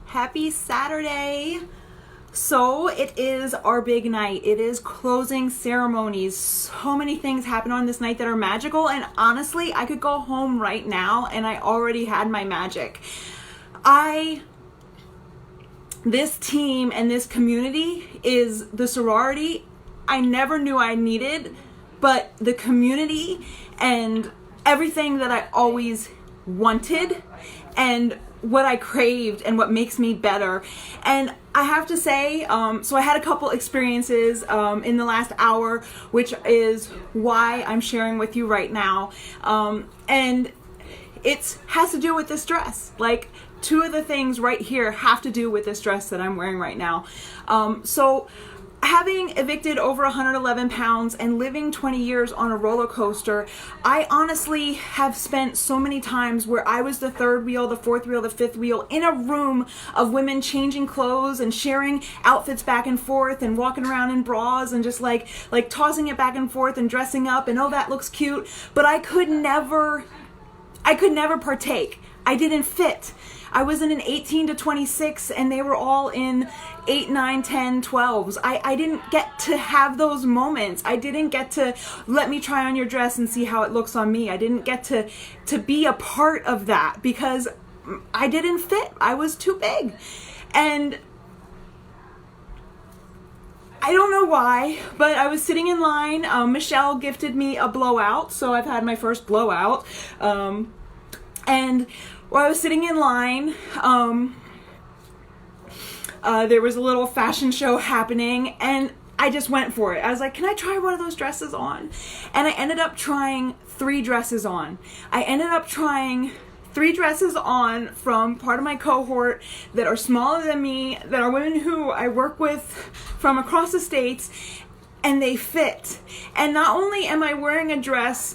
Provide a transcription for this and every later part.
Happy Saturday. So it is our big night. It is closing ceremonies. So many things happen on this night that are magical, and honestly, I could go home right now and I already had my magic. This team and this community is the sorority I never knew I needed, but the community and everything that I always wanted and what I craved and what makes me better. And I have to say, so I had a couple experiences in the last hour, which is why I'm sharing with you right now. And it has to do with this dress. Like, two of the things right here have to do with this dress that I'm wearing right now. So having evicted over 111 pounds and living 20 years on a roller coaster, I honestly have spent so many times where I was the third wheel, the fourth wheel, the fifth wheel in a room of women changing clothes and sharing outfits back and forth and walking around in bras and just like tossing it back and forth and dressing up and, oh, that looks cute. But I could never partake. I didn't fit. I was in an 18 to 26 and they were all in 8, 9, 10, 12s. I didn't get to have those moments. I didn't get to let me try on your dress and see how it looks on me. I didn't get to be a part of that because I didn't fit. I was too big. And I don't know why, but I was sitting in line. Michelle gifted me a blowout, so I've had my first blowout. And while I was sitting in line, there was a little fashion show happening, and I just went for it. I was like, can I try one of those dresses on? And I ended up trying 3 dresses on. I ended up trying 3 dresses on from part of my cohort that are smaller than me, that are women who I work with from across the states, and they fit. And not only am I wearing a dress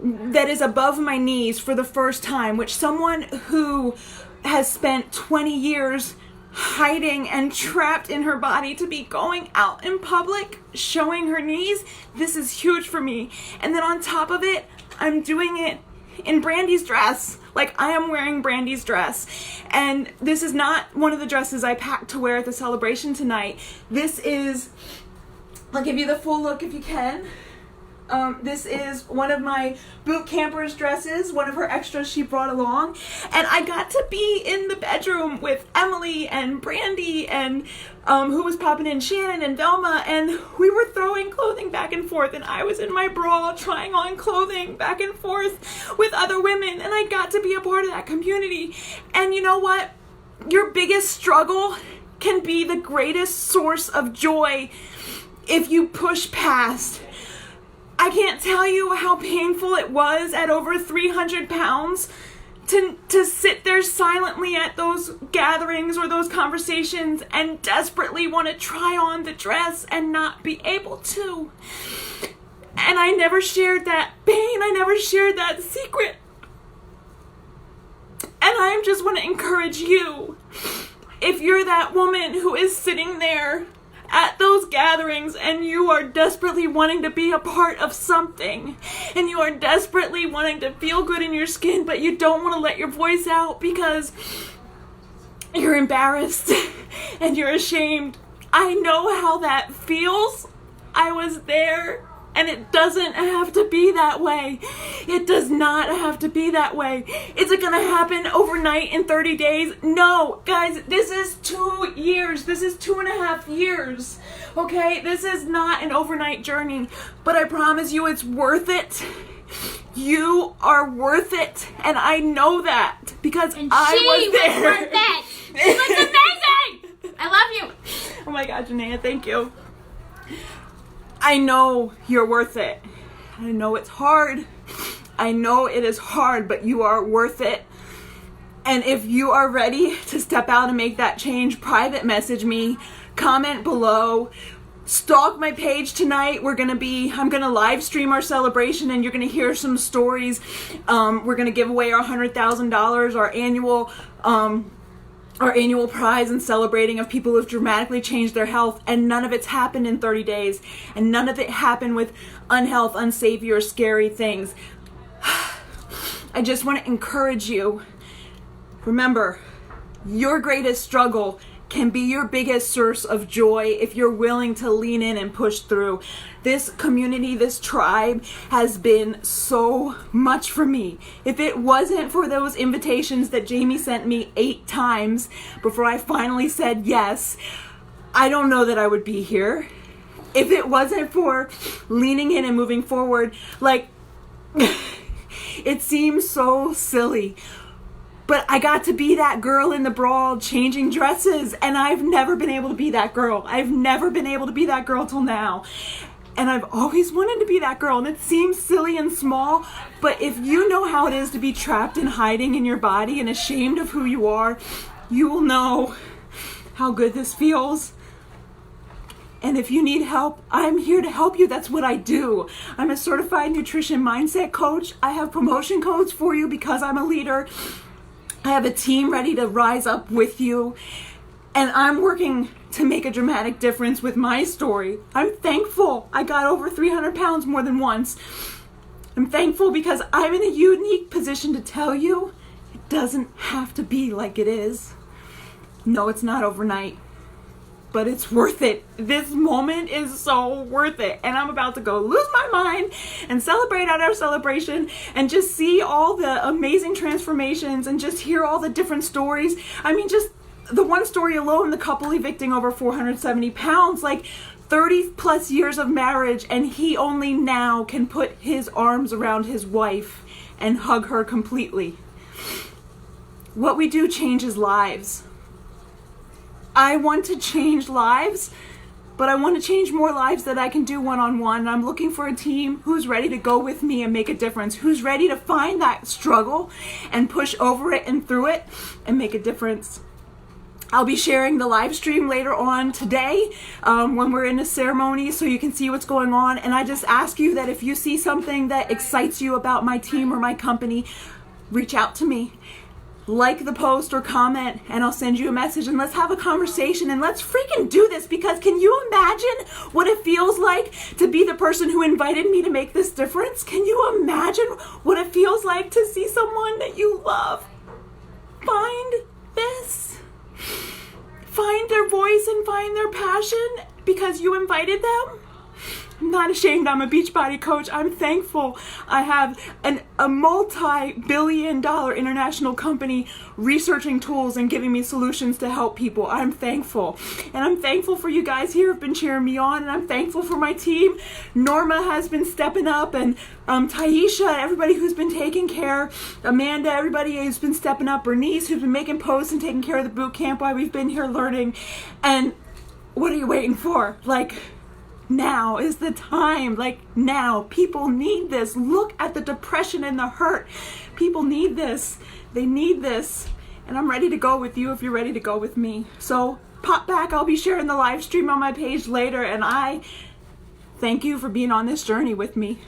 that is above my knees for the first time, which someone who has spent 20 years hiding and trapped in her body to be going out in public, showing her knees, this is huge for me. And then on top of it, I'm doing it in Brandy's dress. Like, I am wearing Brandy's dress. And this is not one of the dresses I packed to wear at the celebration tonight. This is, I'll give you the full look if you can. This is one of my boot camper's dresses, one of her extras she brought along. And I got to be in the bedroom with Emily and Brandy and who was popping in, Shannon and Velma, and we were throwing clothing back and forth, and I was in my bra trying on clothing back and forth with other women, and I got to be a part of that community. And you know what? Your biggest struggle can be the greatest source of joy if you push past. I can't tell you how painful it was at over 300 pounds to sit there silently at those gatherings or those conversations and desperately want to try on the dress and not be able to. And I never shared that pain. I never shared that secret. And I just want to encourage you, if you're that woman who is sitting there at those gatherings and you are desperately wanting to be a part of something and you are desperately wanting to feel good in your skin, but you don't want to let your voice out because you're embarrassed and you're ashamed. I know how that feels. I was there. And it doesn't have to be that way. It does not have to be that way. Is it going to happen overnight in 30 days? No, guys, this is 2 years. This is 2.5 years. Okay, this is not an overnight journey, but I promise you it's worth it. You are worth it. And I know that because I was there. She was worth it. She looks amazing. I love you. Oh my God, Janaea, thank you. I know you're worth it. I know it's hard. I know it is hard, but you are worth it. And if you are ready to step out and make that change, private message me, comment below, stalk my page tonight. I'm going to live stream our celebration and you're going to hear some stories. We're going to give away our $100,000, our annual prize in celebrating of people who have dramatically changed their health, and none of it's happened in 30 days, and none of it happened with unhealth, unsavory, or scary things. I just want to encourage you. Remember, Your greatest struggle can be your biggest source of joy if you're willing to lean in and push through. This community, this tribe has been so much for me. If it wasn't for those invitations that Jamie sent me 8 times before I finally said yes, I don't know that I would be here. If it wasn't for leaning in and moving forward, like, it seems so silly, but I got to be that girl in the brawl changing dresses, and I've never been able to be that girl. I've never been able to be that girl till now. And I've always wanted to be that girl, and it seems silly and small, but if you know how it is to be trapped and hiding in your body and ashamed of who you are, you will know how good this feels. And if you need help, I'm here to help you. That's what I do. I'm a certified nutrition mindset coach. I have promotion codes for you because I'm a leader. I have a team ready to rise up with you. And I'm working to make a dramatic difference with my story. I'm thankful I got over 300 pounds more than once. I'm thankful because I'm in a unique position to tell you it doesn't have to be like it is. No, it's not overnight. But it's worth it. This moment is so worth it. And I'm about to go lose my mind and celebrate at our celebration and just see all the amazing transformations and just hear all the different stories. I mean, just the one story alone, the couple evicting over 470 pounds, like 30 plus years of marriage, and he only now can put his arms around his wife and hug her completely. What we do changes lives. I want to change lives, but I want to change more lives that I can do one-on-one. I'm looking for a team who's ready to go with me and make a difference, who's ready to find that struggle and push over it and through it and make a difference. I'll be sharing the live stream later on today when we're in a ceremony so you can see what's going on. And I just ask you that if you see something that excites you about my team or my company, reach out to me. Like the post or comment, and I'll send you a message, and let's have a conversation, and let's freaking do this, because can you imagine what it feels like to be the person who invited me to make this difference? Can you imagine what it feels like to see someone that you love find this? Find their voice and find their passion because you invited them? I'm not ashamed. I'm a Beachbody coach. I'm thankful. I have a multi-billion-dollar international company researching tools and giving me solutions to help people. I'm thankful. And I'm thankful for you guys here who've been cheering me on. And I'm thankful for my team. Norma has been stepping up, and Taisha, everybody who's been taking care. Amanda, everybody who's been stepping up. Bernice, who's been making posts and taking care of the boot camp while we've been here learning. And what are you waiting for? Like, now is the time. Like, now. People need this. Look at the depression and the hurt. People need this. They need this. And I'm ready to go with you if you're ready to go with me. So pop back. I'll be sharing the live stream on my page later. And I thank you for being on this journey with me.